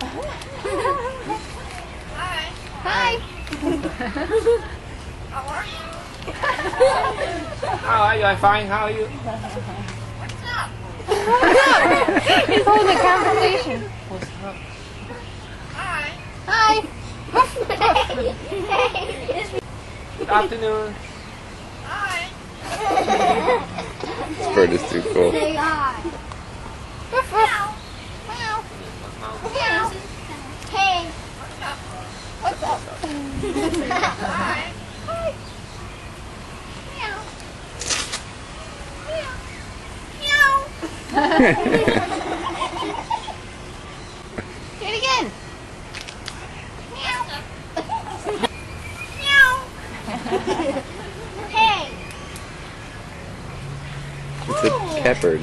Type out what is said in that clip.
Hi. Hi. How are you? How are you? I'm fine. How are you? What's up? He's holding a conversation. What's up? Hi. Hi. Good afternoon. Hi. This bird is too cool. Say hi. Ruff, ruff. Meow. Meow. Hey. What's up? What's up? Hi. Hi. Meow. Meow. Meow. Do it again. Meow. Meow. Hey. It's a shepherd.